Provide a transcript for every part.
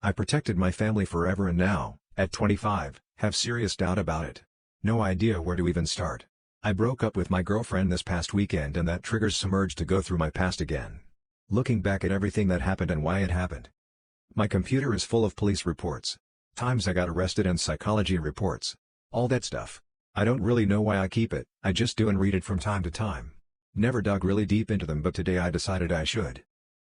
I protected my family forever and now, at 25, have serious doubt about it. No idea where to even start. I broke up with my girlfriend this past weekend and that triggers some urge to go through my past again. Looking back at everything that happened and why it happened. My computer is full of police reports. Times I got arrested and psychology reports. All that stuff. I don't really know why I keep it, I just do and read it from time to time. Never dug really deep into them, but today I decided I should.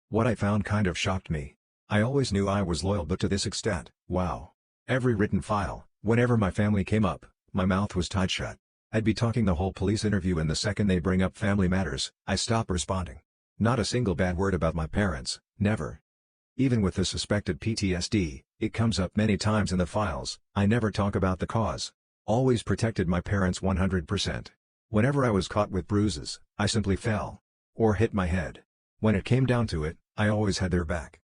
What I found kind of shocked me. I always knew I was loyal, but to this extent, wow. Every written file, whenever my family came up, my mouth was tight shut. I'd be talking the whole police interview and the second they bring up family matters, I stop responding. Not a single bad word about my parents, never. Even with the suspected PTSD, it comes up many times in the files, I never talk about the cause. Always protected my parents 100%. Whenever I was caught with bruises, I simply fell. Or hit my head. When it came down to it, I always had their back.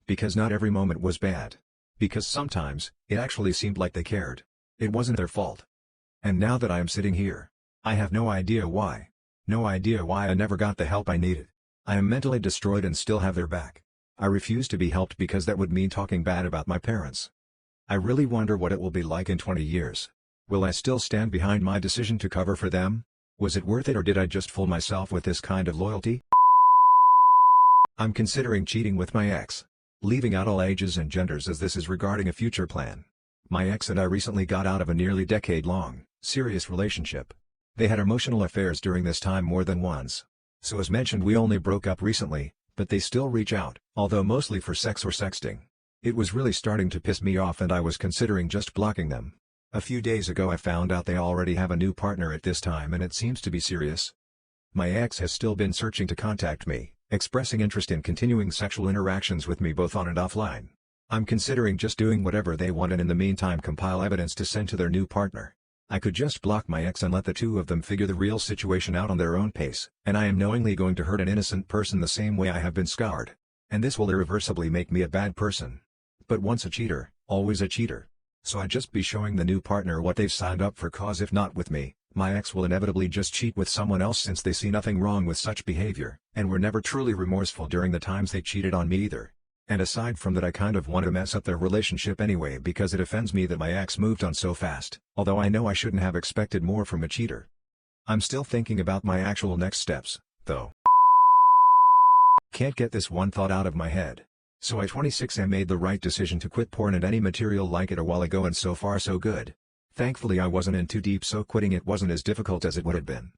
Because not every moment was bad. Because sometimes, it actually seemed like they cared. It wasn't their fault. And now that I am sitting here, I have no idea why. No idea why I never got the help I needed. I am mentally destroyed and still have their back. I refuse to be helped because that would mean talking bad about my parents. I really wonder what it will be like in 20 years. Will I still stand behind my decision to cover for them? Was it worth it, or did I just fool myself with this kind of loyalty? I'm considering cheating with my ex. Leaving out all ages and genders as this is regarding a future plan. My ex and I recently got out of a nearly decade-long, serious relationship. They had emotional affairs during this time more than once. So as mentioned, we only broke up recently, but they still reach out, although mostly for sex or sexting. It was really starting to piss me off and I was considering just blocking them. A few days ago I found out they already have a new partner at this time and it seems to be serious. My ex has still been searching to contact me, expressing interest in continuing sexual interactions with me both on and offline. I'm considering just doing whatever they want and in the meantime compile evidence to send to their new partner. I could just block my ex and let the two of them figure the real situation out on their own pace, and I am knowingly going to hurt an innocent person the same way I have been scarred. And this will irreversibly make me a bad person. But once a cheater, always a cheater. So I'd just be showing the new partner what they've signed up for, cause if not with me, my ex will inevitably just cheat with someone else since they see nothing wrong with such behavior, and were never truly remorseful during the times they cheated on me either. And aside from that, I kind of want to mess up their relationship anyway because it offends me that my ex moved on so fast, although I know I shouldn't have expected more from a cheater. I'm still thinking about my actual next steps, though. Can't get this one thought out of my head. So at 26 I made the right decision to quit porn and any material like it a while ago, and so far so good. Thankfully I wasn't in too deep, so quitting it wasn't as difficult as it would have been.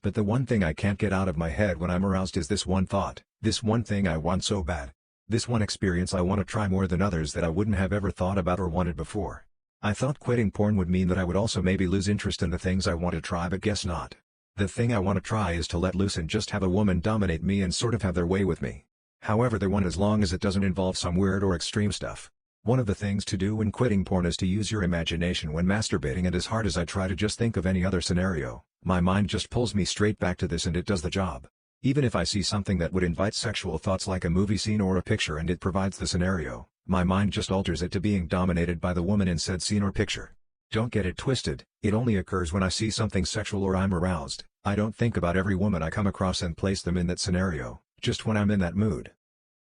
But the one thing I can't get out of my head when I'm aroused is this one thought, this one thing I want so bad. This one experience I want to try more than others that I wouldn't have ever thought about or wanted before. I thought quitting porn would mean that I would also maybe lose interest in the things I want to try, but guess not. The thing I want to try is to let loose and just have a woman dominate me and sort of have their way with me. However they want, as long as it doesn't involve some weird or extreme stuff. One of the things to do when quitting porn is to use your imagination when masturbating, and as hard as I try to just think of any other scenario, my mind just pulls me straight back to this and it does the job. Even if I see something that would invite sexual thoughts like a movie scene or a picture and it provides the scenario, my mind just alters it to being dominated by the woman in said scene or picture. Don't get it twisted, it only occurs when I see something sexual or I'm aroused. I don't think about every woman I come across and place them in that scenario, just when I'm in that mood.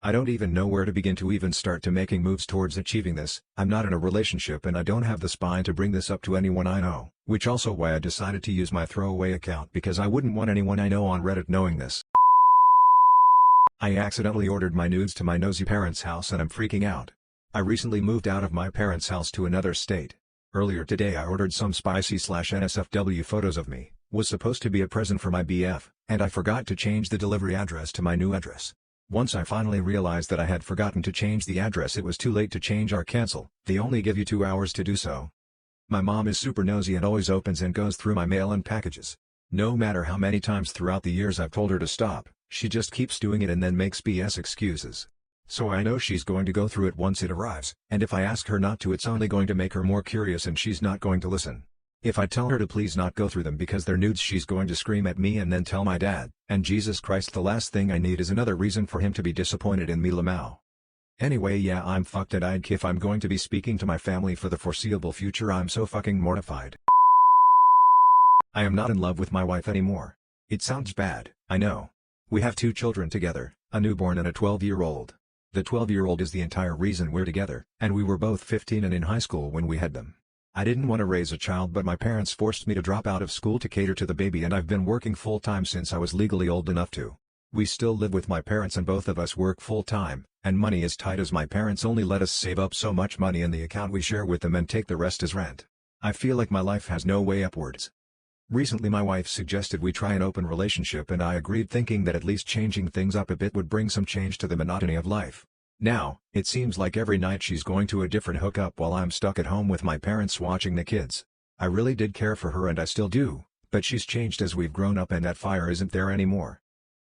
I don't even know where to begin to even start to making moves towards achieving this. I'm not in a relationship and I don't have the spine to bring this up to anyone I know, which also why I decided to use my throwaway account, because I wouldn't want anyone I know on Reddit knowing this. I accidentally ordered my nudes to my nosy parents' house and I'm freaking out. I recently moved out of my parents' house to another state. Earlier today I ordered some spicy/NSFW photos of me, was supposed to be a present for my BF, and I forgot to change the delivery address to my new address. Once I finally realized that I had forgotten to change the address, it was too late to change or cancel. They only give you 2 hours to do so. My mom is super nosy and always opens and goes through my mail and packages. No matter how many times throughout the years I've told her to stop, she just keeps doing it and then makes BS excuses. So I know she's going to go through it once it arrives, and if I ask her not to, it's only going to make her more curious and she's not going to listen. If I tell her to please not go through them because they're nudes, she's going to scream at me and then tell my dad, and Jesus Christ, the last thing I need is another reason for him to be disappointed in me, Lamau. Anyway, yeah, I'm fucked and I'd if I'm going to be speaking to my family for the foreseeable future. I'm so fucking mortified. I am not in love with my wife anymore. It sounds bad, I know. We have 2 children together, a newborn and a 12-year-old. The 12-year-old is the entire reason we're together, and we were both 15 and in high school when we had them. I didn't want to raise a child, but my parents forced me to drop out of school to cater to the baby, and I've been working full-time since I was legally old enough to. We still live with my parents and both of us work full-time, and money is tight as my parents only let us save up so much money in the account we share with them and take the rest as rent. I feel like my life has no way upwards. Recently my wife suggested we try an open relationship, and I agreed, thinking that at least changing things up a bit would bring some change to the monotony of life. Now, it seems like every night she's going to a different hookup while I'm stuck at home with my parents watching the kids. I really did care for her and I still do, but she's changed as we've grown up and that fire isn't there anymore.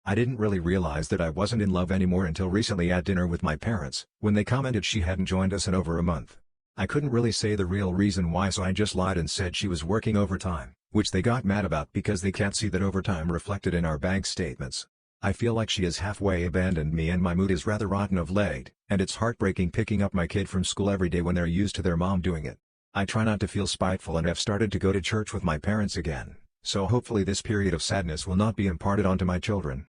I didn't really realize that I wasn't in love anymore until recently at dinner with my parents, when they commented she hadn't joined us in over a month. I couldn't really say the real reason why, so I just lied and said she was working overtime, which they got mad about because they can't see that overtime reflected in our bank statements. I feel like she has halfway abandoned me and my mood is rather rotten of late, and it's heartbreaking picking up my kid from school every day when they're used to their mom doing it. I try not to feel spiteful and have started to go to church with my parents again, so hopefully this period of sadness will not be imparted onto my children.